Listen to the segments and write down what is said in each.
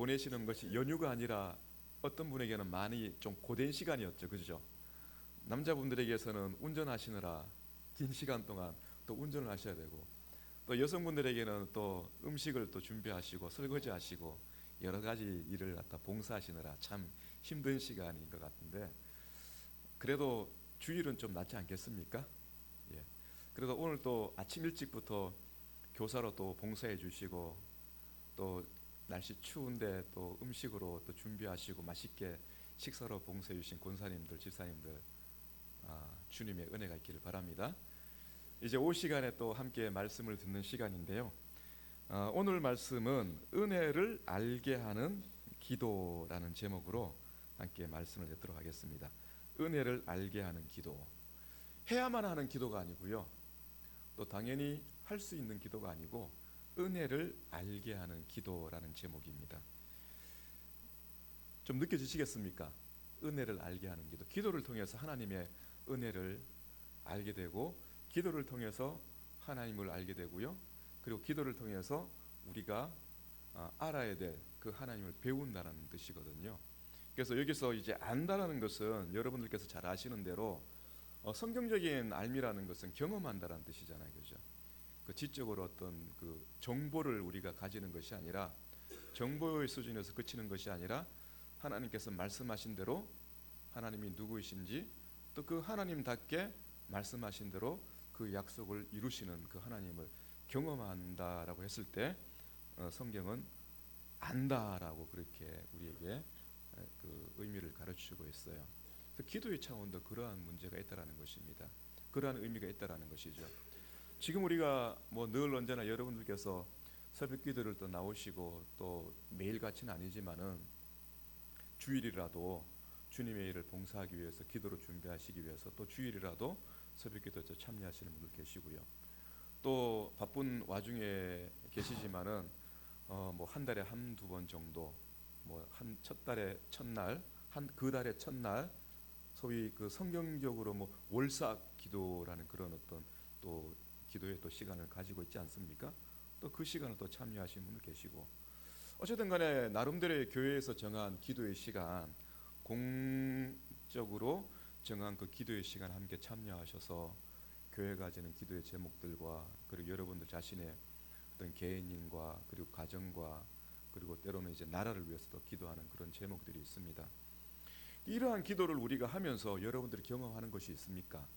보내시는 것이 연휴가 아니라 어떤 분에게는 많이 좀 고된 시간이었죠. 그죠? 남자분들에게서는 운전하시느라 긴 시간 동안 또 운전을 하셔야 되고, 또 여성분들에게는 또 음식을 또 준비하시고 설거지하시고 여러 가지 일을 갖다 봉사하시느라 참 힘든 시간인 것 같은데, 그래도 주일은 좀 낫지 않겠습니까? 예. 그래도 오늘 또 아침 일찍부터 교사로 또 봉사해 주시고, 또 날씨 추운데 또 음식으로 또 준비하시고 맛있게 식사로 봉사해 주신 권사님들, 집사님들, 주님의 은혜가 있기를 바랍니다. 이제 올 시간에 또 함께 말씀을 듣는 시간인데요. 오늘 말씀은 은혜를 알게 하는 기도라는 제목으로 함께 말씀을 듣도록 하겠습니다. 은혜를 알게 하는 기도. 해야만 하는 기도가 아니고요, 또 당연히 할 수 있는 기도가 아니고 은혜를 알게 하는 기도라는 제목입니다. 좀 느껴지시겠습니까? 은혜를 알게 하는 기도. 기도를 통해서 하나님의 은혜를 알게 되고, 기도를 통해서 하나님을 알게 되고요, 그리고 기도를 통해서 우리가 알아야 될 그 하나님을 배운다는 뜻이거든요. 그래서 여기서 이제 안다라는 것은 여러분들께서 잘 아시는 대로 성경적인 알미라는 것은 경험한다라는 뜻이잖아요. 그죠? 그 지적으로 어떤 그 정보를 우리가 가지는 것이 아니라, 정보의 수준에서 그치는 것이 아니라, 하나님께서 말씀하신 대로 하나님이 누구이신지, 또 그 하나님답게 말씀하신 대로 그 약속을 이루시는 그 하나님을 경험한다라고 했을 때 성경은 안다라고 그렇게 우리에게 그 의미를 가르치고 있어요. 그래서 기도의 차원도 그러한 문제가 있다라는 것입니다. 그러한 의미가 있다라는 것이죠. 지금 우리가 뭐 늘 언제나 여러분들께서 새벽 기도를 또 나오시고, 또 매일같이는 아니지만은 주일이라도 주님의 일을 봉사하기 위해서 기도로 준비하시기 위해서, 또 주일이라도 새벽 기도에 참여하시는 분들 계시고요. 또 바쁜 와중에 계시지만은 뭐 한 달에 한두 번 정도, 뭐 한 첫 달에 첫날, 그 달의 첫날, 소위 그 성경적으로 뭐 월사 기도라는 그런 어떤 또 기도의 또 시간을 가지고 있지 않습니까? 또 그 시간을 또 참여하시는 분들 계시고, 어쨌든 간에 나름대로의 교회에서 정한 기도의 시간, 공적으로 정한 그 기도의 시간 함께 참여하셔서 교회가 가지는 기도의 제목들과, 그리고 여러분들 자신의 어떤 개인과 그리고 가정과, 그리고 때로는 이제 나라를 위해서도 기도하는 그런 제목들이 있습니다. 이러한 기도를 우리가 하면서 여러분들이 경험하는 것이 있습니까?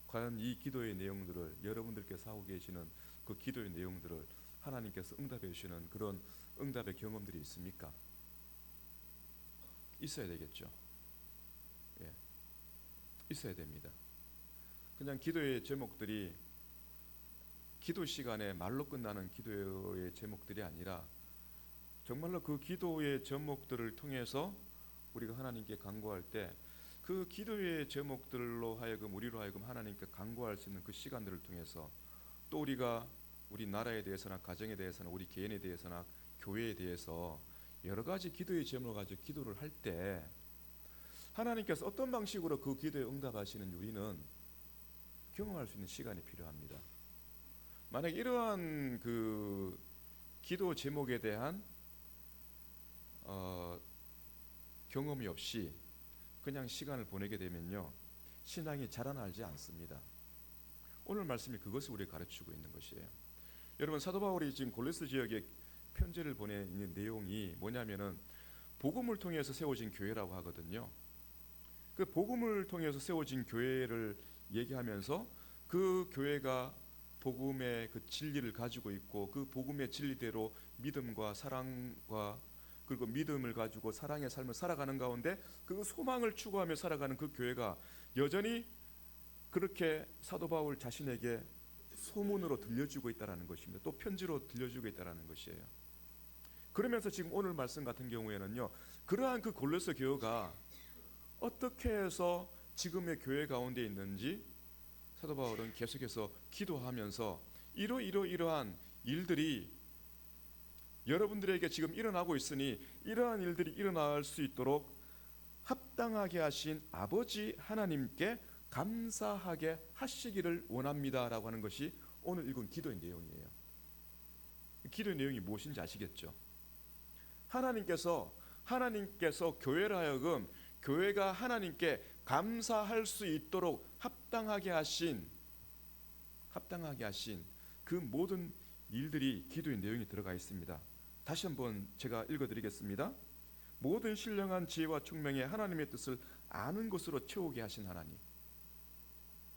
과연 이 기도의 내용들을, 여러분들께서 하고 계시는 그 기도의 내용들을 하나님께서 응답해 주시는 그런 응답의 경험들이 있습니까? 있어야 되겠죠. 예, 있어야 됩니다. 그냥 기도의 제목들이 기도 시간에 말로 끝나는 기도의 제목들이 아니라, 정말로 그 기도의 제목들을 통해서 우리가 하나님께 간구할 때, 그 기도의 제목들로 하여금 우리로 하여금 하나님께 간구할 수 있는 그 시간들을 통해서, 또 우리가 우리 나라에 대해서나 가정에 대해서나 우리 개인에 대해서나 교회에 대해서 여러 가지 기도의 제목을 가지고 기도를 할 때, 하나님께서 어떤 방식으로 그 기도에 응답하시는 우리는 경험할 수 있는 시간이 필요합니다. 만약 이러한 그 기도 제목에 대한 경험이 없이 그냥 시간을 보내게 되면요, 신앙이 자라나지 않습니다. 오늘 말씀이 그것을 우리에게 가르치고 있는 것이에요. 여러분, 사도 바울이 지금 골로새 지역에 편지를 보내는 내용이 뭐냐면은 복음을 통해서 세워진 교회라고 하거든요. 그 복음을 통해서 세워진 교회를 얘기하면서, 그 교회가 복음의 그 진리를 가지고 있고, 그 복음의 진리대로 믿음과 사랑과, 그리고 믿음을 가지고 사랑의 삶을 살아가는 가운데 그 소망을 추구하며 살아가는 그 교회가 여전히 그렇게 사도 바울 자신에게 소문으로 들려주고 있다는 것입니다. 또 편지로 들려주고 있다는 것이에요. 그러면서 지금 오늘 말씀 같은 경우에는요, 그러한 그 골로새 교회가 어떻게 해서 지금의 교회 가운데 있는지 사도 바울은 계속해서 기도하면서 이러한 일들이 여러분들에게 지금 일어나고 있으니, 이러한 일들이 일어날 수 있도록 합당하게 하신 아버지 하나님께 감사하게 하시기를 원합니다라고 하는 것이 오늘 읽은 기도의 내용이에요. 기도의 내용이 무엇인지 아시겠죠? 하나님께서 교회를 하여금 교회가 하나님께 감사할 수 있도록 합당하게 하신 그 모든 일들이 기도의 내용이 들어가 있습니다. 다시 한번 제가 읽어드리겠습니다. 모든 신령한 지혜와 총명에 하나님의 뜻을 아는 것으로 채우게 하신 하나님.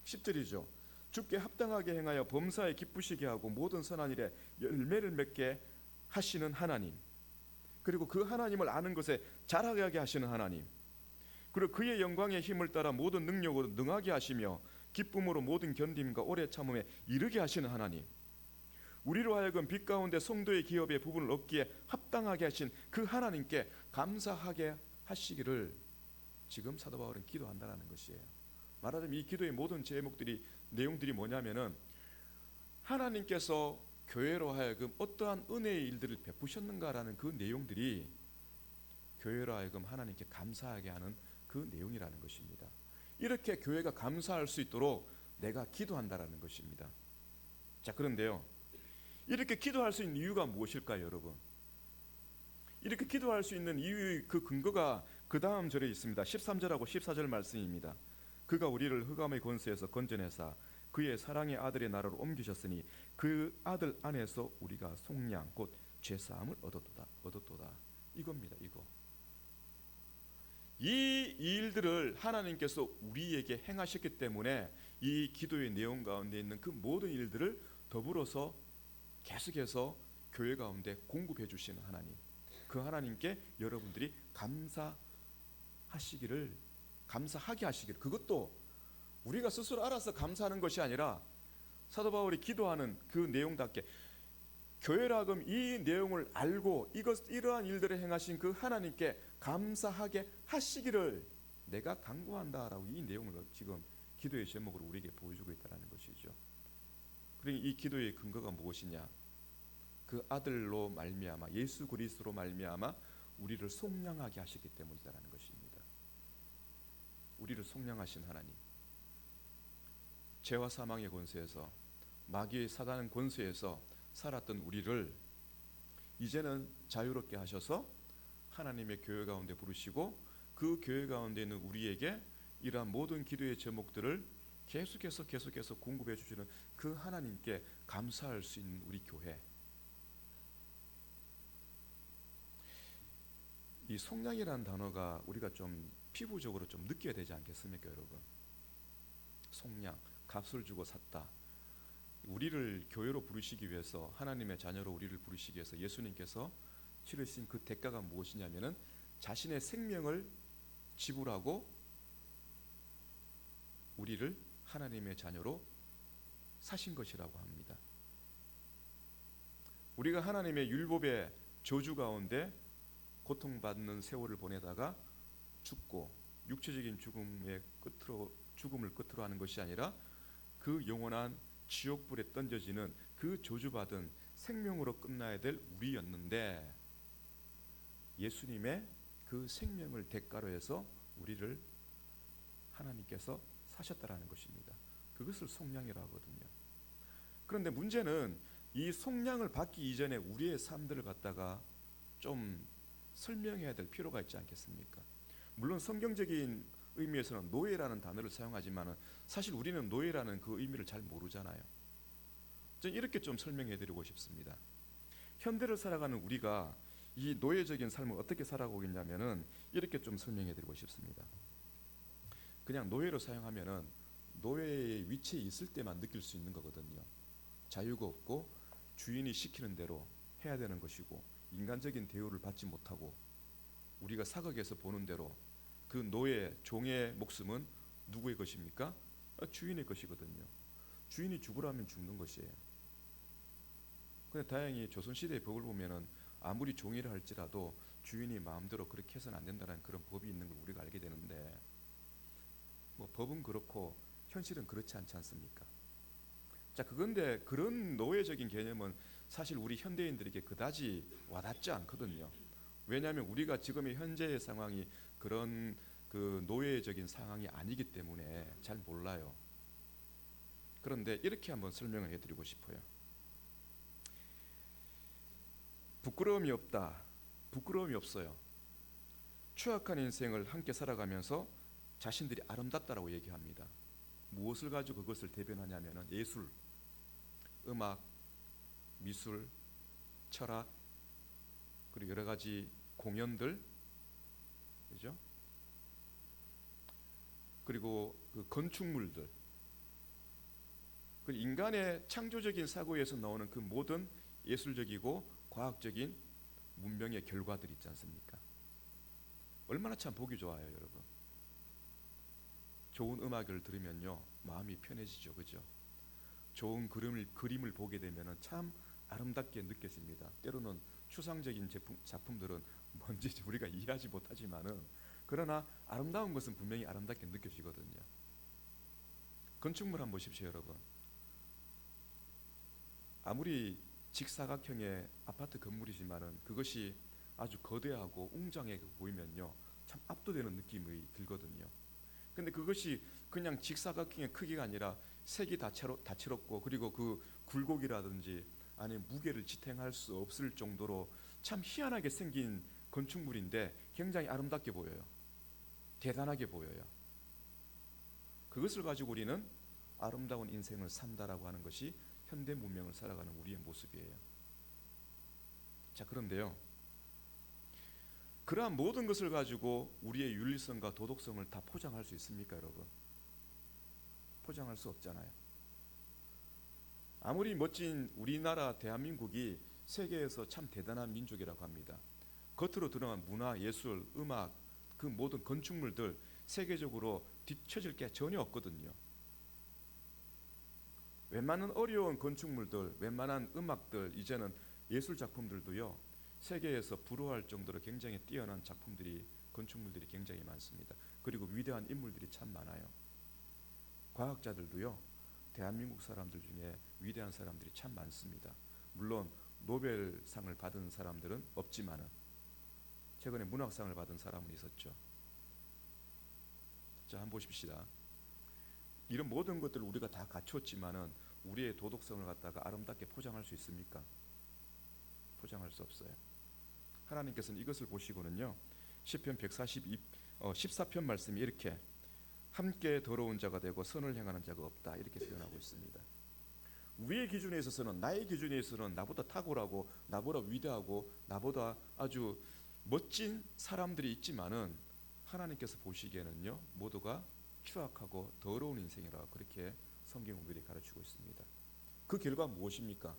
10절이죠. 주께 합당하게 행하여 범사에 기쁘시게 하고 모든 선한 일에 열매를 맺게 하시는 하나님. 그리고 그 하나님을 아는 것에 자라게 하시는 하나님. 그리고 그의 영광의 힘을 따라 모든 능력으로 능하게 하시며 기쁨으로 모든 견딤과 오래 참음에 이르게 하시는 하나님. 우리로 하여금 빛 가운데 성도의 기업의 부분을 얻기에 합당하게 하신 그 하나님께 감사하게 하시기를 지금 사도 바울은 기도한다는 것이에요. 말하자면 이 기도의 모든 제목들이 내용들이 뭐냐면은 하나님께서 교회로 하여금 어떠한 은혜의 일들을 베푸셨는가라는 그 내용들이 교회로 하여금 하나님께 감사하게 하는 그 내용이라는 것입니다. 이렇게 교회가 감사할 수 있도록 내가 기도한다라는 것입니다. 자, 그런데요, 이렇게 기도할 수 있는 이유가 무엇일까요, 여러분? 이렇게 기도할 수 있는 이유의 그 근거가 그 다음 절에 있습니다. 13절하고 14절 말씀입니다. 그가 우리를 흑암의 권세에서 건져내사 그의 사랑의 아들의 나라로 옮기셨으니 그 아들 안에서 우리가 속량 곧 죄사함을 얻었도다. 이겁니다. 이거. 이 일들을 하나님께서 우리에게 행하셨기 때문에 이 기도의 내용 가운데 있는 그 모든 일들을 더불어서 계속해서 교회 가운데 공급해 주시는 하나님, 그 하나님께 여러분들이 감사하게 하시기를, 그것도 우리가 스스로 알아서 감사하는 것이 아니라 사도 바울이 기도하는 그 내용답게 교회라금 이 내용을 알고 이러한 일들을 행하신 그 하나님께 감사하게 하시기를 내가 간구한다라고 이 내용을 지금 기도의 제목으로 우리에게 보여주고 있다는 것이죠. 그러니 이 기도의 근거가 무엇이냐? 그 아들로 말미암아, 예수 그리스도로 말미암아 우리를 속량하게 하시기 때문이다라는 것입니다. 우리를 속량하신 하나님, 죄와 사망의 권세에서, 마귀의 사단의 권세에서 살았던 우리를 이제는 자유롭게 하셔서 하나님의 교회 가운데 부르시고 그 교회 가운데 있는 우리에게 이러한 모든 기도의 제목들을 계속해서 공급해 주시는 그 하나님께 감사할 수 있는 우리 교회. 이 속량이라는 단어가 우리가 좀 피부적으로 좀 느껴야 되지 않겠습니까, 여러분? 속량, 값을 주고 샀다. 우리를 교회로 부르시기 위해서, 하나님의 자녀로 우리를 부르시기 위해서 예수님께서 치르신 그 대가가 무엇이냐면은 자신의 생명을 지불하고 우리를 하나님의 자녀로 사신 것이라고 합니다. 우리가 하나님의 율법의 저주 가운데 고통받는 세월을 보내다가 죽고 육체적인 죽음을 끝으로 하는 것이 아니라 그 영원한 지옥불에 던져지는 그 저주받은 생명으로 끝나야 될 우리였는데 예수님의 그 생명을 대가로 해서 우리를 하나님께서 사셨다라는 것입니다. 그것을 속량이라고 하거든요. 그런데 문제는 이 속량을 받기 이전에 우리의 삶들을 갖다가 좀 설명해야 될 필요가 있지 않겠습니까? 물론 성경적인 의미에서는 노예라는 단어를 사용하지만 사실 우리는 노예라는 그 의미를 잘 모르잖아요. 저는 이렇게 좀 설명해 드리고 싶습니다. 현대를 살아가는 우리가 이 노예적인 삶을 어떻게 살아오겠냐면은 이렇게 좀 설명해 드리고 싶습니다. 그냥 노예로 사용하면은 노예의 위치에 있을 때만 느낄 수 있는 거거든요. 자유가 없고 주인이 시키는 대로 해야 되는 것이고 인간적인 대우를 받지 못하고 우리가 사극에서 보는 대로 그 노예, 종의 목숨은 누구의 것입니까? 주인의 것이거든요. 주인이 죽으라면 죽는 것이에요. 근데 다행히 조선시대의 법을 보면은 아무리 종이라 할지라도 주인이 마음대로 그렇게 해서는 안 된다는 그런 법이 있는 걸 우리가 알게 되는데 뭐 법은 그렇고 현실은 그렇지 않지 않습니까? 자, 그런데 그런 노예적인 개념은 사실 우리 현대인들에게 그다지 와닿지 않거든요. 왜냐하면 우리가 지금의 현재의 상황이 그런 그 노예적인 상황이 아니기 때문에 잘 몰라요. 그런데 이렇게 한번 설명을 해드리고 싶어요. 부끄러움이 없다. 부끄러움이 없어요. 추악한 인생을 함께 살아가면서 자신들이 아름답다라고 얘기합니다. 무엇을 가지고 그것을 대변하냐면은 예술, 음악, 미술, 철학, 그리고 여러 가지 공연들, 그죠? 그리고 그 건축물들, 그 인간의 창조적인 사고에서 나오는 그 모든 예술적이고 과학적인 문명의 결과들이 있지 않습니까? 얼마나 참 보기 좋아요, 여러분. 좋은 음악을 들으면요 마음이 편해지죠, 그죠? 좋은 그림을 보게 되면은 참 아름답게 느껴집니다. 때로는 추상적인 작품들은 뭔지 우리가 이해하지 못하지만은 그러나 아름다운 것은 분명히 아름답게 느껴지거든요. 건축물 한번 보십시오, 여러분. 아무리 직사각형의 아파트 건물이지만은 그것이 아주 거대하고 웅장해 보이면요 참 압도되는 느낌이 들거든요. 근데 그것이 그냥 직사각형의 크기가 아니라 색이 다채롭고 그리고 그 굴곡이라든지 안에 무게를 지탱할 수 없을 정도로 참 희한하게 생긴 건축물인데 굉장히 아름답게 보여요. 대단하게 보여요. 그것을 가지고 우리는 아름다운 인생을 산다라고 하는 것이 현대 문명을 살아가는 우리의 모습이에요. 자, 그런데요, 그러한 모든 것을 가지고 우리의 윤리성과 도덕성을 다 포장할 수 있습니까, 여러분? 포장할 수 없잖아요. 아무리 멋진 우리나라 대한민국이 세계에서 참 대단한 민족이라고 합니다. 겉으로 드러난 문화, 예술, 음악, 그 모든 건축물들 세계적으로 뒤처질 게 전혀 없거든요. 웬만한 어려운 건축물들, 웬만한 음악들, 이제는 예술 작품들도요 세계에서 부러워할 정도로 굉장히 뛰어난 작품들이, 건축물들이 굉장히 많습니다. 그리고 위대한 인물들이 참 많아요. 과학자들도요 대한민국 사람들 중에 위대한 사람들이 참 많습니다. 물론 노벨상을 받은 사람들은 없지만은 최근에 문학상을 받은 사람은 있었죠. 자, 한번 보십시다. 이런 모든 것들을 우리가 다 갖췄지만은 우리의 도덕성을 갖다가 아름답게 포장할 수 있습니까? 포장할 수 없어요. 하나님께서는 이것을 보시고는요 시편 14편 말씀이 이렇게 함께 더러운 자가 되고 선을 행하는 자가 없다 이렇게 표현하고 있습니다. 우리의 기준에 있어서는, 나의 기준에 있어서는 나보다 탁월하고 나보다 위대하고 나보다 아주 멋진 사람들이 있지만은 하나님께서 보시기에는요 모두가 추악하고 더러운 인생이라 그렇게 성경은 우리에게 가르치고 있습니다. 그 결과 무엇입니까?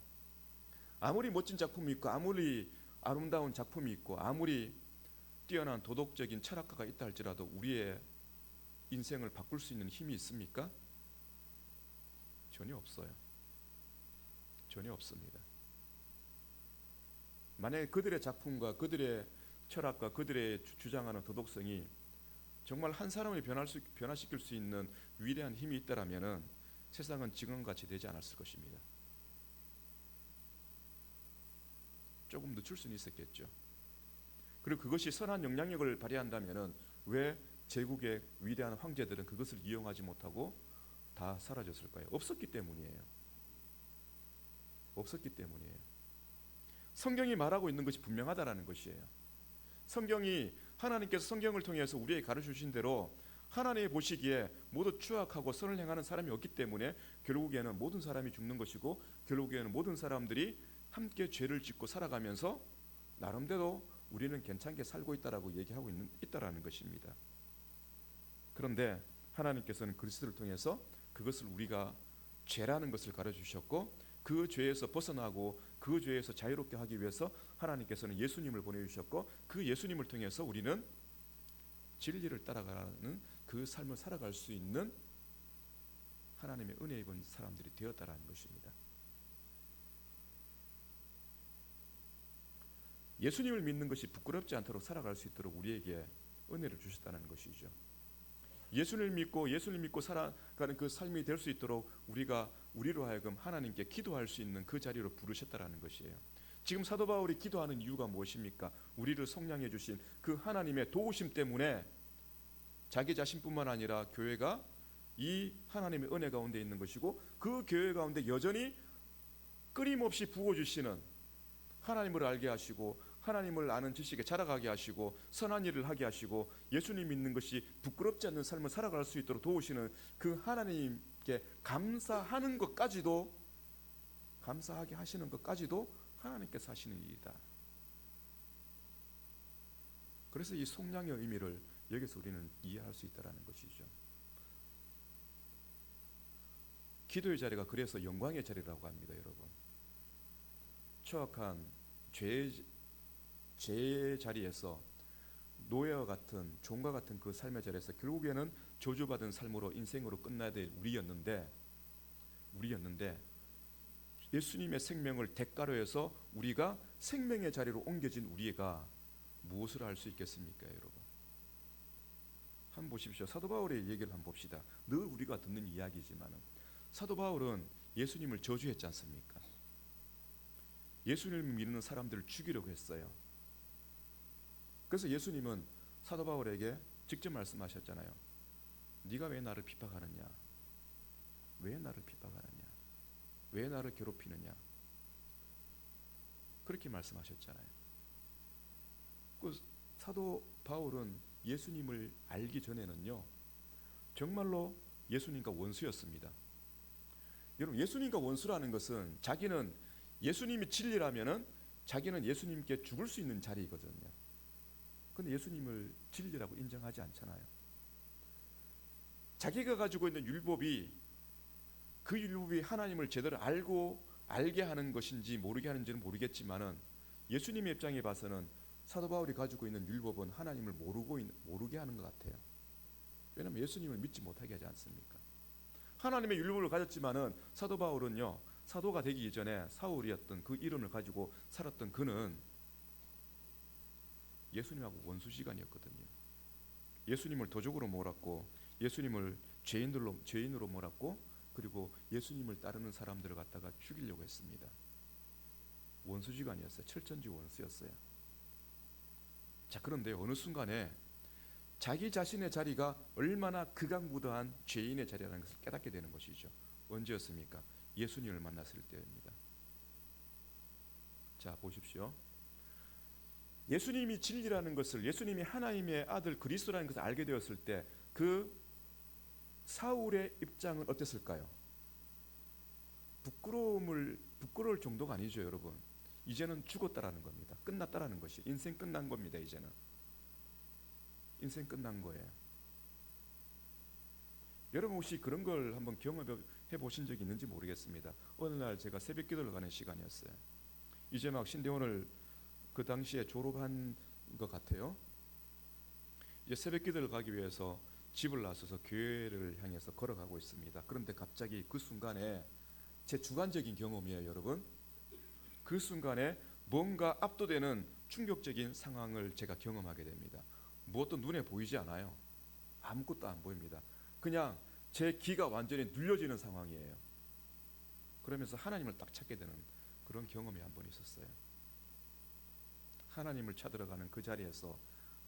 아무리 멋진 작품이 있고 아무리 아름다운 작품이 있고 아무리 뛰어난 도덕적인 철학가가 있다 할지라도 우리의 인생을 바꿀 수 있는 힘이 있습니까? 전혀 없어요. 전혀 없습니다. 만약에 그들의 작품과 그들의 철학과 그들의 주장하는 도덕성이 정말 한 사람을 변화시킬 수 있는 위대한 힘이 있다라면은 세상은 지금같이 되지 않았을 것입니다. 조금 늦출 수는 있었겠죠. 그리고 그것이 선한 영향력을 발휘한다면은 왜 제국의 위대한 황제들은 그것을 이용하지 못하고 다 사라졌을까요? 없었기 때문이에요. 없었기 때문이에요. 성경이 말하고 있는 것이 분명하다라는 것이에요. 성경이, 하나님께서 성경을 통해서 우리에게 가르쳐 주신 대로 하나님이 보시기에 모두 추악하고 선을 행하는 사람이 없기 때문에 결국에는 모든 사람이 죽는 것이고 결국에는 모든 사람들이 함께 죄를 짓고 살아가면서 나름대로 우리는 괜찮게 살고 있다라고 얘기하고 있다라는 것입니다. 그런데 하나님께서는 그리스도를 통해서 그것을 우리가 죄라는 것을 가르쳐 주셨고 그 죄에서 벗어나고 그 죄에서 자유롭게 하기 위해서 하나님께서는 예수님을 보내주셨고 그 예수님을 통해서 우리는 진리를 따라가는 그 삶을 살아갈 수 있는 하나님의 은혜 입은 사람들이 되었다라는 것입니다. 예수님을 믿는 것이 부끄럽지 않도록 살아갈 수 있도록 우리에게 은혜를 주셨다는 것이죠. 예수님을 믿고 살아가는 그 삶이 될 수 있도록 우리로 하여금 하나님께 기도할 수 있는 그 자리로 부르셨다라는 것이에요. 지금 사도 바울이 기도하는 이유가 무엇입니까? 우리를 속량해 주신 그 하나님의 도우심 때문에 자기 자신뿐만 아니라 교회가 이 하나님의 은혜 가운데 있는 것이고 그 교회 가운데 여전히 끊임없이 부어주시는 하나님을 알게 하시고 하나님을 아는 지식에 자라가게 하시고 선한 일을 하게 하시고 예수님 믿는 것이 부끄럽지 않는 삶을 살아갈 수 있도록 도우시는 그 하나님께 감사하는 것까지도, 감사하게 하시는 것까지도 하나님께서 하시는 일이다. 그래서 이 속량의 의미를 여기서 우리는 이해할 수 있다는 것이죠. 기도의 자리가 그래서 영광의 자리라고 합니다. 여러분, 추악한 죄의 자리에서 노예와 같은 종과 같은 그 삶의 자리에서 결국에는 저주받은 삶으로 인생으로 끝나야 될 우리였는데 예수님의 생명을 대가로 해서 우리가 생명의 자리로 옮겨진 우리가 무엇을 할 수 있겠습니까, 여러분? 한번 보십시오. 사도 바울의 얘기를 한번 봅시다. 늘 우리가 듣는 이야기지만은 사도 바울은 예수님을 저주했지 않습니까? 예수님을 믿는 사람들을 죽이려고 했어요. 그래서 예수님은 사도 바울에게 직접 말씀하셨잖아요. 네가 왜 나를 비박하느냐? 왜 나를 비박하느냐? 왜 나를 괴롭히느냐? 그렇게 말씀하셨잖아요. 그 사도 바울은 예수님을 알기 전에는요, 정말로 예수님과 원수였습니다. 여러분, 예수님과 원수라는 것은 자기는 예수님이 진리라면은 자기는 예수님께 죽을 수 있는 자리이거든요. 그런데 예수님을 진리라고 인정하지 않잖아요. 자기가 가지고 있는 율법이 그 율법이 하나님을 제대로 알게 하는 것인지 모르게 하는지는 모르겠지만은 예수님의 입장에 봐서는 사도 바울이 가지고 있는 율법은 하나님을 모르게 하는 것 같아요. 왜냐하면 예수님을 믿지 못하게 하지 않습니까? 하나님의 율법을 가졌지만은 사도 바울은요, 사도가 되기 이전에 사울이었던 그 이름을 가지고 살았던 그는 예수님하고 원수지간이었거든요. 예수님을 도적으로 몰았고, 예수님을 죄인으로 몰았고, 그리고 예수님을 따르는 사람들을 갖다가 죽이려고 했습니다. 원수지간이었어요. 철천지 원수였어요. 자, 그런데 어느 순간에 자기 자신의 자리가 얼마나 극악무도한 죄인의 자리라는 것을 깨닫게 되는 것이죠. 언제였습니까? 예수님을 만났을 때입니다. 자, 보십시오. 예수님이 진리라는 것을, 예수님이 하나님의 아들 그리스도라는 것을 알게 되었을 때 그 사울의 입장은 어땠을까요? 부끄러울 정도가 아니죠, 여러분. 이제는 죽었다라는 겁니다. 끝났다라는 것이, 인생 끝난 겁니다. 이제는 인생 끝난 거예요. 여러분 혹시 그런 걸 한번 경험해 보신 적이 있는지 모르겠습니다. 어느 날 제가 새벽 기도를 가는 시간이었어요. 이제 막 신대원을 그 당시에 졸업한 것 같아요. 이제 새벽 기도를 가기 위해서 집을 나서서 교회를 향해서 걸어가고 있습니다. 그런데 갑자기 그 순간에, 제 주관적인 경험이에요, 여러분. 그 순간에 뭔가 압도되는 충격적인 상황을 제가 경험하게 됩니다. 무엇도 눈에 보이지 않아요. 아무것도 안 보입니다. 그냥 제 귀가 완전히 눌려지는 상황이에요. 그러면서 하나님을 딱 찾게 되는 그런 경험이 한 번 있었어요. 하나님을 찾으러 가는 그 자리에서,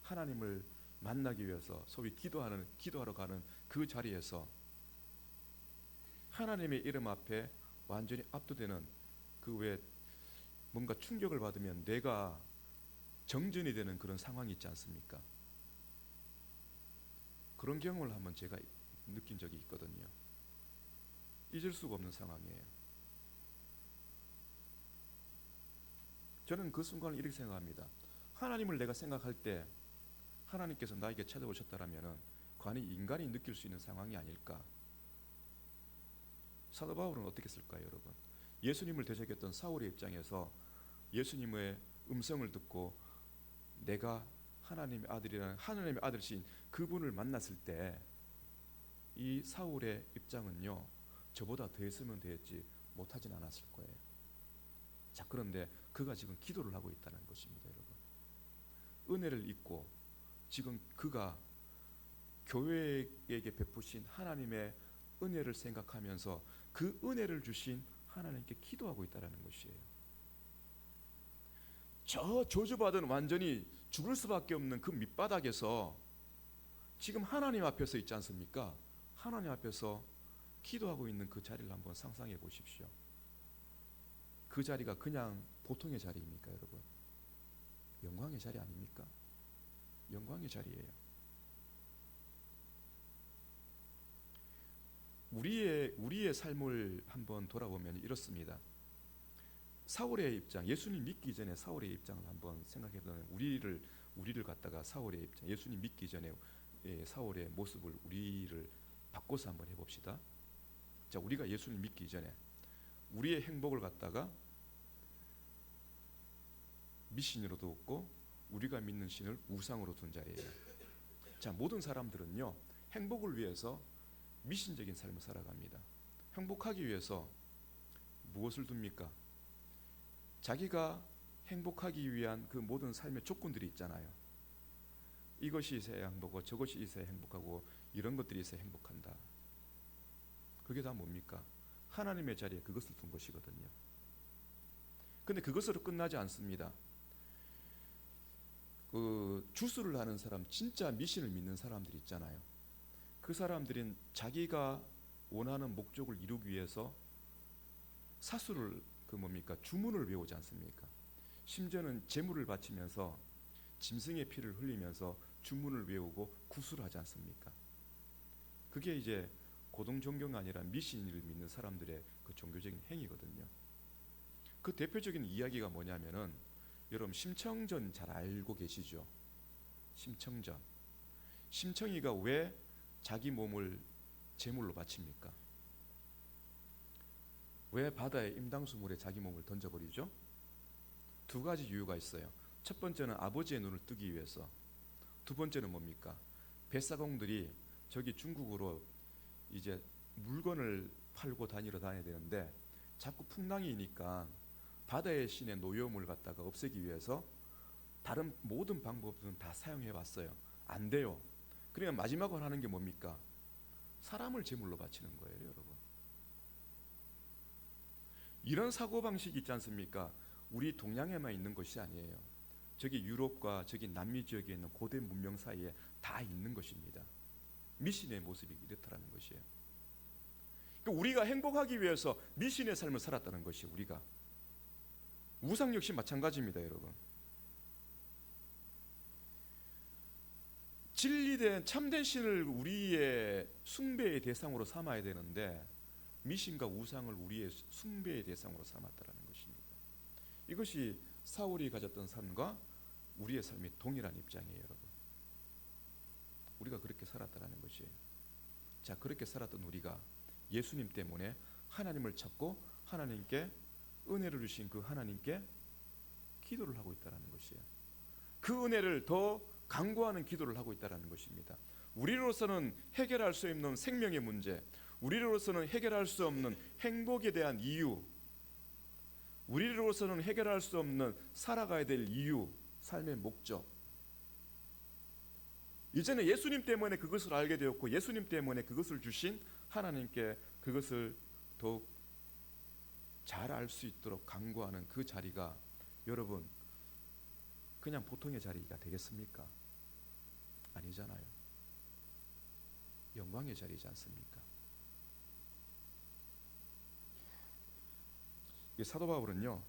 하나님을 만나기 위해서 소위 기도하러 가는 그 자리에서 하나님의 이름 앞에 완전히 압도되는, 그 외에 뭔가 충격을 받으면 뇌가 정전이 되는 그런 상황이 있지 않습니까? 그런 경험을 한번 제가 느낀 적이 있거든요. 잊을 수가 없는 상황이에요. 저는 그 순간을 이렇게 생각합니다. 하나님을 내가 생각할 때 하나님께서 나에게 찾아오셨다라면 과연 인간이 느낄 수 있는 상황이 아닐까? 사도 바울은 어떻게 했을까요, 여러분? 예수님을 대적했던 사울의 입장에서 예수님의 음성을 듣고 내가 하나님의 아들이라는, 하나님의 아들이신 그분을 만났을 때 이 사울의 입장은요, 저보다 더 했으면 되었지 못하진 않았을 거예요. 자, 그런데 그가 지금 기도를 하고 있다는 것입니다, 여러분. 은혜를 잊고 지금 그가 교회에게 베푸신 하나님의 은혜를 생각하면서 그 은혜를 주신 하나님께 기도하고 있다는 것이에요. 저 저주받은, 완전히 죽을 수밖에 없는 그 밑바닥에서 지금 하나님 앞에서 있지 않습니까? 하나님 앞에서 기도하고 있는 그 자리를 한번 상상해 보십시오. 그 자리가 그냥 보통의 자리입니까, 여러분? 영광의 자리 아닙니까? 영광의 자리예요. 우리의 삶을 한번 돌아보면 이렇습니다. 사울의 입장, 예수님 믿기 전에 사울의 입장을 한번 생각해보면 우리를 갖다가 사울의 입장, 예수님 믿기 전에 사울의 모습을 우리를 바꿔서 한번 해봅시다. 자, 우리가 예수님 믿기 전에 우리의 행복을 갖다가 미신으로 두었고 우리가 믿는 신을 우상으로 둔 자리예요. 자, 모든 사람들은요, 행복을 위해서 미신적인 삶을 살아갑니다. 행복하기 위해서 무엇을 둡니까? 자기가 행복하기 위한 그 모든 삶의 조건들이 있잖아요. 이것이 있어야 행복하고 저것이 있어야 행복하고 이런 것들이 있어야 행복한다. 그게 다 뭡니까? 하나님의 자리에 그것을 둔 것이거든요. 근데 그것으로 끝나지 않습니다. 그 주술을 하는 사람, 진짜 미신을 믿는 사람들이 있잖아요. 그 사람들은 자기가 원하는 목적을 이루기 위해서 사수를 주문을 외우지 않습니까? 심지어는 제물을 바치면서 짐승의 피를 흘리면서 주문을 외우고 구술하지 않습니까? 그게 이제 고등종교가 아니라 미신을 믿는 사람들의 그 종교적인 행위거든요. 그 대표적인 이야기가 뭐냐면은, 여러분 심청전 잘 알고 계시죠? 심청이가 왜 자기 몸을 제물로 바칩니까? 왜 바다의 임당수물에 자기 몸을 던져버리죠? 두 가지 이유가 있어요. 첫 번째는 아버지의 눈을 뜨기 위해서, 두 번째는 뭡니까? 뱃사공들이 저기 중국으로 이제 물건을 팔고 다니러 다녀야 되는데 자꾸 풍랑이니까 바다의 신의 노여움을 갖다가 없애기 위해서 다른 모든 방법들은 다 사용해 봤어요. 안 돼요. 그러니까 마지막으로 하는 게 뭡니까? 사람을 제물로 바치는 거예요, 여러분. 이런 사고방식이 있지 않습니까? 우리 동양에만 있는 것이 아니에요. 저기 유럽과 저기 남미 지역에 있는 고대 문명 사이에 다 있는 것입니다. 미신의 모습이 이렇다라는 것이에요. 그러니까 우리가 행복하기 위해서 미신의 삶을 살았다는 것이, 우리가 우상 역시 마찬가지입니다, 여러분. 진리된 참된 신을 우리의 숭배의 대상으로 삼아야 되는데 미신과 우상을 우리의 숭배의 대상으로 삼았다라는 것입니다. 이것이 사울이 가졌던 삶과 우리의 삶이 동일한 입장이에요, 여러분. 우리가 그렇게 살았다라는 것이에요. 자, 그렇게 살았던 우리가 예수님 때문에 하나님을 찾고 하나님께 은혜를 주신 그 하나님께 기도를 하고 있다라는 것이에요. 그 은혜를 더 강구하는 기도를 하고 있다라는 것입니다. 우리로서는 해결할 수 없는 생명의 문제, 우리로서는 해결할 수 없는 행복에 대한 이유, 우리로서는 해결할 수 없는 살아가야 될 이유, 삶의 목적, 이제는 예수님 때문에 그것을 알게 되었고 예수님 때문에 그것을 주신 하나님께 그것을 더욱 잘 알 수 있도록 강구하는 그 자리가, 여러분, 그냥 보통의 자리가 되겠습니까? 아니잖아요. 영광의 자리지 않습니까? 사도 바울은요,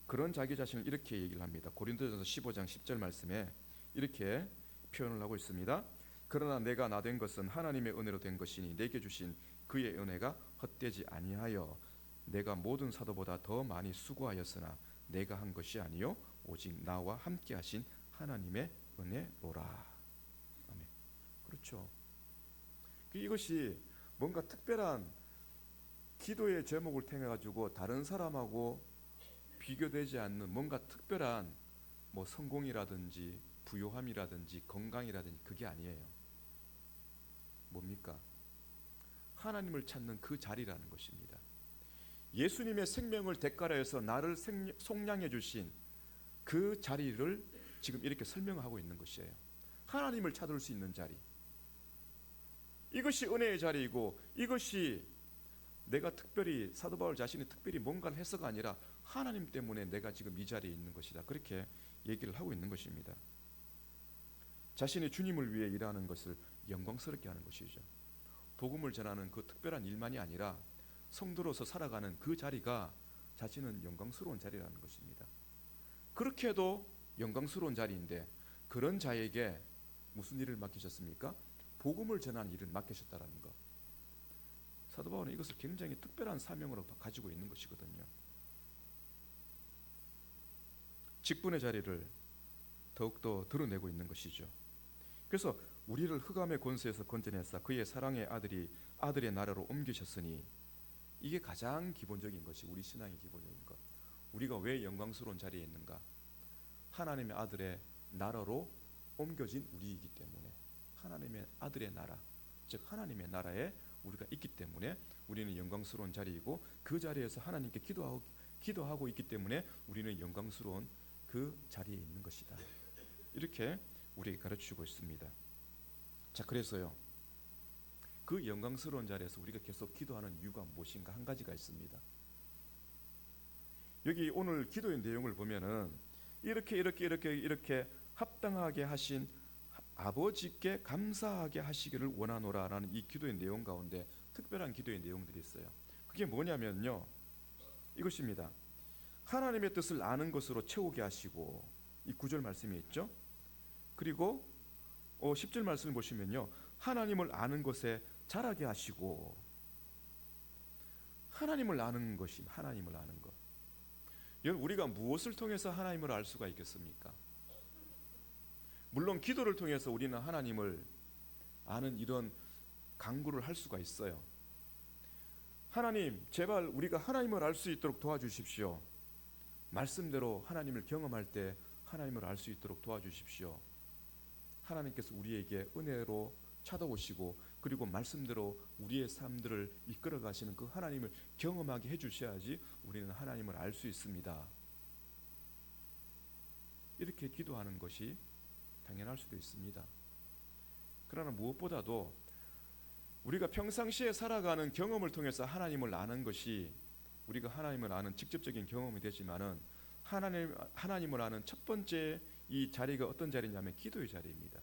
그런 자기 자신을 이렇게 얘기를 합니다. 고린도전서 15장 10절 말씀에 이렇게 표현을 하고 있습니다. 그러나 내가 나 된 것은 하나님의 은혜로 된 것이니 내게 주신 그의 은혜가 헛되지 아니하여 내가 모든 사도보다 더 많이 수고하였으나 내가 한 것이 아니요 오직 나와 함께 하신 하나님의 은혜로라. 아멘. 그렇죠. 이것이 뭔가 특별한 기도의 제목을 통해 가지고 다른 사람하고 비교되지 않는 뭔가 특별한 성공이라든지 부요함이라든지 건강이라든지 그게 아니에요. 뭡니까? 하나님을 찾는 그 자리라는 것입니다. 예수님의 생명을 대가로 해서 나를 속량해 주신 그 자리를 지금 이렇게 설명하고 있는 것이에요. 하나님을 찾을 수 있는 자리, 이것이 은혜의 자리이고, 이것이 내가 특별히, 사도 바울 자신이 특별히 뭔가를 해서가 아니라 하나님 때문에 내가 지금 이 자리에 있는 것이다, 그렇게 얘기를 하고 있는 것입니다. 자신이 주님을 위해 일하는 것을 영광스럽게 하는 것이죠. 복음을 전하는 그 특별한 일만이 아니라 성도로서 살아가는 그 자리가 자신은 영광스러운 자리라는 것입니다. 그렇게 해도 영광스러운 자리인데 그런 자에게 무슨 일을 맡기셨습니까? 복음을 전하는 일을 맡기셨다라는 것. 사도 바울은 이것을 굉장히 특별한 사명으로 가지고 있는 것이거든요. 직분의 자리를 더욱더 드러내고 있는 것이죠. 그래서 우리를 흑암의 권세에서 건져내사 그의 사랑의 아들의 나라로 옮기셨으니, 이게 가장 기본적인 것이 우리 신앙의 기본적인 것. 우리가 왜 영광스러운 자리에 있는가? 하나님의 아들의 나라로 옮겨진 우리이기 때문에, 하나님의 아들의 나라, 즉 하나님의 나라에 우리가 있기 때문에 우리는 영광스러운 자리이고, 그 자리에서 하나님께 기도하고 있기 때문에 우리는 영광스러운 그 자리에 있는 것이다. 이렇게 우리에게 가르치고 있습니다. 자, 그래서요, 그 영광스러운 자리에서 우리가 계속 기도하는 이유가 무엇인가? 한 가지가 있습니다. 여기 오늘 기도의 내용을 보면은 이렇게 합당하게 하신 아버지께 감사하게 하시기를 원하노라라는 이 기도의 내용 가운데 특별한 기도의 내용들이 있어요. 그게 뭐냐면요, 이것입니다. 하나님의 뜻을 아는 것으로 채우게 하시고, 이 9절 말씀이 있죠. 그리고 10절 말씀을 보시면요, 하나님을 아는 것에 자라게 하시고. 하나님을 아는 것이, 하나님을 아는 것. 여러분, 우리가 무엇을 통해서 하나님을 알 수가 있겠습니까? 물론 기도를 통해서 우리는 하나님을 아는 이런 강구를 할 수가 있어요. 하나님, 제발 우리가 하나님을 알 수 있도록 도와주십시오. 말씀대로 하나님을 경험할 때 하나님을 알 수 있도록 도와주십시오. 하나님께서 우리에게 은혜로 찾아오시고, 그리고 말씀대로 우리의 삶들을 이끌어 가시는 그 하나님을 경험하게 해주셔야지 우리는 하나님을 알 수 있습니다. 이렇게 기도하는 것이 당연할 수도 있습니다. 그러나 무엇보다도 우리가 평상시에 살아가는 경험을 통해서 하나님을 아는 것이, 우리가 하나님을 아는 직접적인 경험이 되지만은 하나님을 아는 첫 번째 이 자리가 어떤 자리냐면 기도의 자리입니다.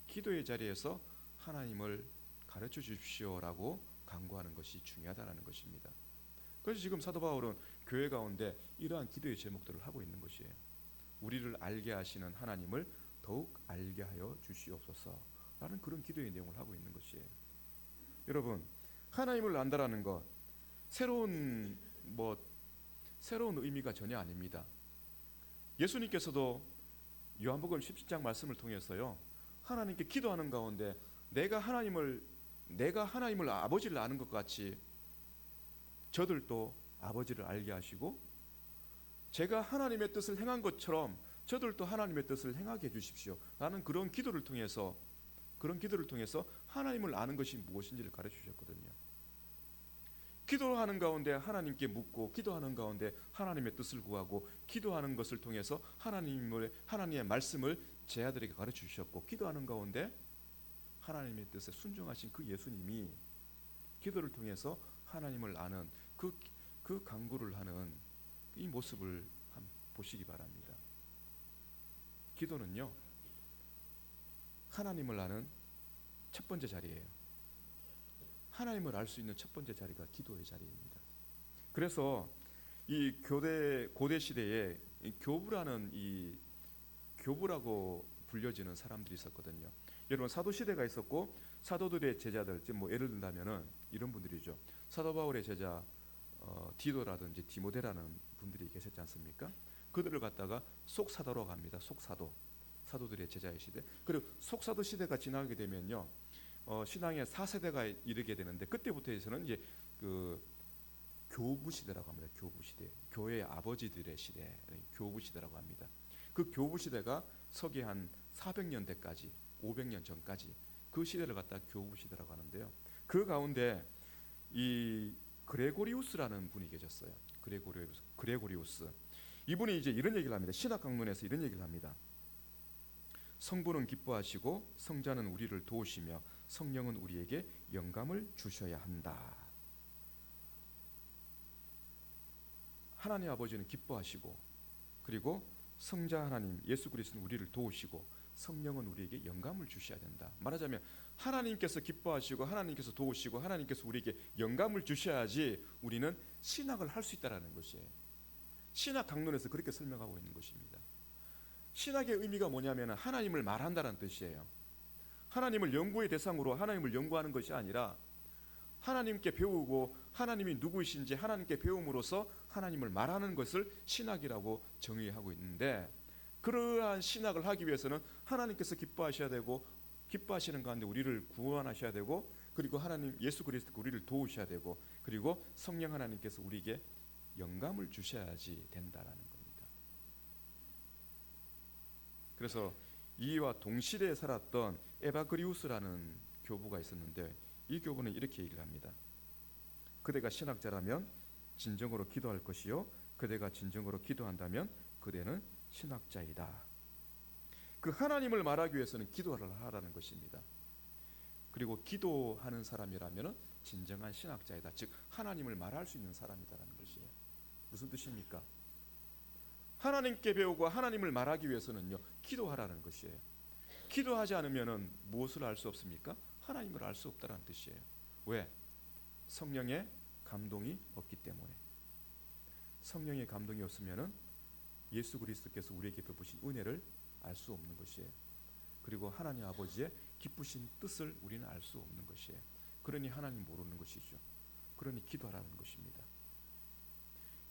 기도의 자리에서 하나님을 가르쳐 주십시오라고 간구하는 것이 중요하다는 것입니다. 그래서 지금 사도 바울은 교회 가운데 이러한 기도의 제목들을 하고 있는 것이에요. 우리를 알게 하시는 하나님을 더욱 알게 하여 주시옵소서라는 그런 기도의 내용을 하고 있는 것이에요. 여러분, 하나님을 안다라는 것 새로운 의미가 전혀 아닙니다. 예수님께서도 요한복음 17장 말씀을 통해서요, 하나님께 기도하는 가운데 내가 하나님을 아버지를 아는 것 같이 저들도 아버지를 알게 하시고, 제가 하나님의 뜻을 행한 것처럼 저들도 하나님의 뜻을 행하게 해주십시오 라는 그런 기도를 통해서 하나님을 아는 것이 무엇인지를 가르쳐 주셨거든요. 기도하는 가운데 하나님께 묻고, 기도하는 가운데 하나님의 뜻을 구하고, 기도하는 것을 통해서 하나님의 말씀을 제 아들에게 가르쳐 주셨고, 기도하는 가운데 하나님의 뜻에 순종하신 그 예수님이 기도를 통해서 하나님을 아는 그 간구를 하는 이 모습을 한번 보시기 바랍니다. 기도는요, 하나님을 아는 첫 번째 자리예요. 하나님을 알 수 있는 첫 번째 자리가 기도의 자리입니다. 그래서 이 고대 시대에 교부라고 불려지는 사람들이 있었거든요. 여러분, 사도 시대가 있었고, 사도들의 제자들, 예를 든다면은 이런 분들이죠. 사도 바울의 제자 디도라든지 디모데라는 분들이 계셨지 않습니까? 그들을 갖다가 속사도라고 합니다. 사도들의 제자의 시대. 그리고 속사도 시대가 지나게 되면요, 신앙의 4세대가 이르게 되는데, 그때부터에서는 이제 그 교부 시대라고 합니다. 교부 시대, 교회의 아버지들의 시대, 교부 시대라고 합니다. 그 교부 시대가 서기 한 400년대까지, 500년 전까지 그 시대를 갖다 교부 시대라고 하는데요. 그 가운데 이 그레고리우스라는 분이 계셨어요. 그레고리우스. 이분이 이제 이런 얘기를 합니다. 신학 강론에서 이런 얘기를 합니다. 성부는 기뻐하시고 성자는 우리를 도우시며 성령은 우리에게 영감을 주셔야 한다. 하나님 아버지는 기뻐하시고, 그리고 성자 하나님 예수 그리스도는 우리를 도우시고, 성령은 우리에게 영감을 주셔야 된다. 말하자면 하나님께서 기뻐하시고 하나님께서 도우시고 하나님께서 우리에게 영감을 주셔야지 우리는 신학을 할 수 있다는 것이에요. 신학 강론에서 그렇게 설명하고 있는 것입니다. 신학의 의미가 뭐냐면 하나님을 말한다는 뜻이에요. 하나님을 연구의 대상으로 하나님을 연구하는 것이 아니라 하나님께 배우고 하나님이 누구이신지 하나님께 배움으로써 하나님을 말하는 것을 신학이라고 정의하고 있는데, 그러한 신학을 하기 위해서는 하나님께서 기뻐하셔야 되고 기뻐하시는 가운데 우리를 구원하셔야 되고, 그리고 하나님 예수 그리스도가 우리를 도우셔야 되고, 그리고 성령 하나님께서 우리에게 영감을 주셔야지 된다라는 겁니다. 그래서 이와 동시대에 살았던 에바그리우스라는 교부가 있었는데, 이 교부는 이렇게 얘기를 합니다. 그대가 신학자라면 진정으로 기도할 것이요, 그대가 진정으로 기도한다면 그대는 신학자이다. 그 하나님을 말하기 위해서는 기도를 하라는 것입니다. 그리고 기도하는 사람이라면 진정한 신학자이다. 즉 하나님을 말할 수 있는 사람이다라는 것이에요. 무슨 뜻입니까? 하나님께 배우고 하나님을 말하기 위해서는요, 기도하라는 것이에요. 기도하지 않으면 무엇을 알 수 없습니까? 하나님을 알 수 없다는 뜻이에요. 왜? 성령의 감동이 없기 때문에. 성령의 감동이 없으면 예수 그리스도께서 우리에게 베푸신 은혜를 알 수 없는 것이에요. 그리고 하나님 아버지의 기쁘신 뜻을 우리는 알 수 없는 것이에요. 그러니 하나님 모르는 것이죠. 그러니 기도하라는 것입니다.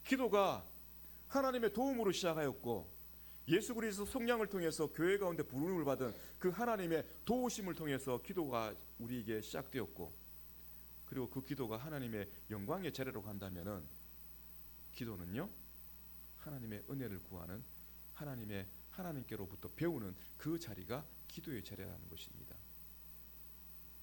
기도가 하나님의 도움으로 시작하였고, 예수 그리스도 속량을 통해서 교회 가운데 부름을 받은 그 하나님의 도우심을 통해서 기도가 우리에게 시작되었고, 그리고 그 기도가 하나님의 영광의 자리로 간다면은 기도는요, 하나님의 은혜를 구하는 하나님께로부터 배우는 그 자리가 기도의 자리라는 것입니다.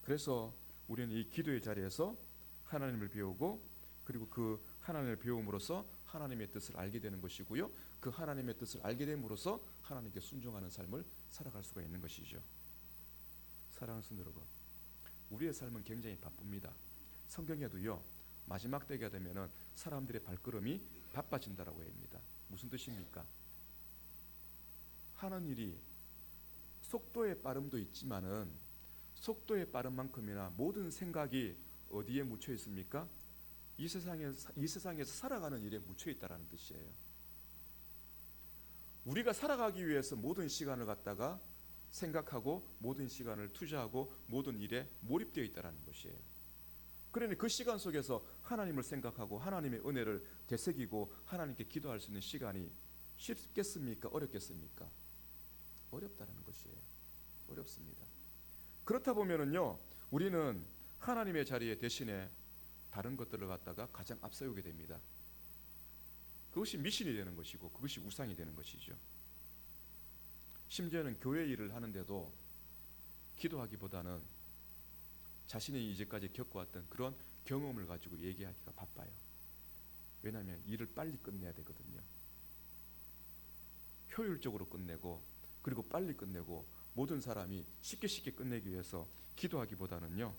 그래서 우리는 이 기도의 자리에서 하나님을 배우고, 그리고 그 하나님을 배움으로써 하나님의 뜻을 알게 되는 것이고요, 그 하나님의 뜻을 알게 됨으로써 하나님께 순종하는 삶을 살아갈 수가 있는 것이죠. 사랑하는 성도 여러분, 우리의 삶은 굉장히 바쁩니다. 성경에도요, 마지막 때가 되면은 사람들의 발걸음이 바빠진다라고 합니다. 무슨 뜻입니까? 하는 일이 속도의 빠름도 있지만은 속도의 빠름만큼이나 모든 생각이 어디에 묻혀 있습니까? 이 세상에서 살아가는 일에 묻혀 있다라는 뜻이에요. 우리가 살아가기 위해서 모든 시간을 갖다가 생각하고 모든 시간을 투자하고 모든 일에 몰입되어 있다라는 것이에요. 그러니 그 시간 속에서 하나님을 생각하고 하나님의 은혜를 되새기고 하나님께 기도할 수 있는 시간이 쉽겠습니까? 어렵겠습니까? 어렵다라는 것이에요. 어렵습니다. 그렇다 보면은요, 우리는 하나님의 자리에 대신에 다른 것들을 갖다가 가장 앞세우게 됩니다. 그것이 미신이 되는 것이고 그것이 우상이 되는 것이죠. 심지어는 교회 일을 하는데도 기도하기보다는 자신이 이제까지 겪어왔던 그런 경험을 가지고 얘기하기가 바빠요. 왜냐하면 일을 빨리 끝내야 되거든요. 효율적으로 끝내고, 그리고 빨리 끝내고, 모든 사람이 쉽게 끝내기 위해서 기도하기보다는요,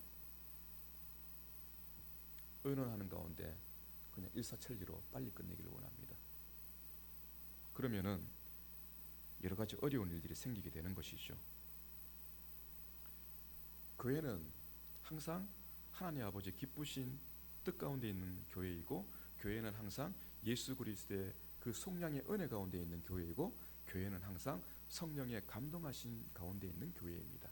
의논하는 가운데 그냥 일사천리로 빨리 끝내기를 원합니다. 그러면은 여러 가지 어려운 일들이 생기게 되는 것이죠. 교회는 항상 하나님 아버지 기쁘신 뜻 가운데 있는 교회이고, 교회는 항상 예수 그리스도의 그 속량의 은혜 가운데 있는 교회이고, 교회는 항상 성령의 감동하신 가운데 있는 교회입니다.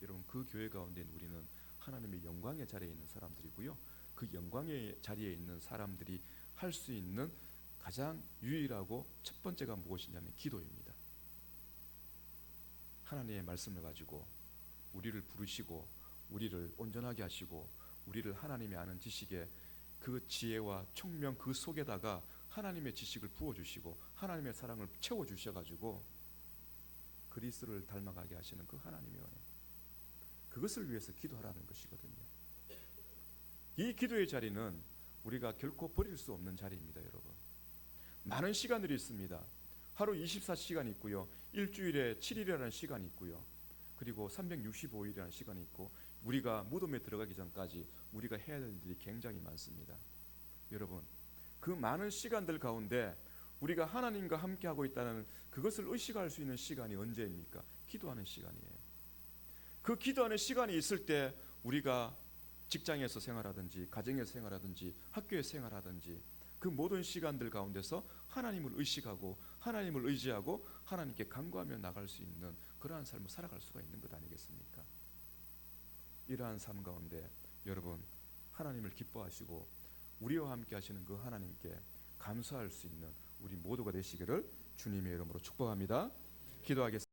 여러분, 그 교회 가운데 있는 우리는 하나님의 영광의 자리에 있는 사람들이고요, 그 영광의 자리에 있는 사람들이 할 수 있는 가장 유일하고 첫 번째가 무엇이냐면 기도입니다. 하나님의 말씀을 가지고 우리를 부르시고 우리를 온전하게 하시고 우리를 하나님의 아는 지식에 그 지혜와 총명 그 속에다가 하나님의 지식을 부어주시고 하나님의 사랑을 채워주셔가지고 그리스도를 닮아가게 하시는 그 하나님의 은혜, 그것을 위해서 기도하라는 것이거든요. 이 기도의 자리는 우리가 결코 버릴 수 없는 자리입니다. 여러분, 많은 시간들이 있습니다. 하루 24시간이 있고요, 일주일에 7일이라는 시간이 있고요, 그리고 365일이라는 시간이 있고, 우리가 무덤에 들어가기 전까지 우리가 해야 될 일이 굉장히 많습니다. 여러분, 그 많은 시간들 가운데 우리가 하나님과 함께하고 있다는 그것을 의식할 수 있는 시간이 언제입니까? 기도하는 시간이에요. 그 기도하는 시간이 있을 때 우리가 직장에서 생활하든지 가정에서 생활하든지 학교에서 생활하든지 그 모든 시간들 가운데서 하나님을 의식하고 하나님을 의지하고 하나님께 간구하며 나갈 수 있는 그러한 삶을 살아갈 수가 있는 것 아니겠습니까? 이러한 삶 가운데 여러분 하나님을 기뻐하시고 우리와 함께 하시는 그 하나님께 감사할 수 있는 우리 모두가 되시기를 주님의 이름으로 축복합니다. 기도하겠습니다.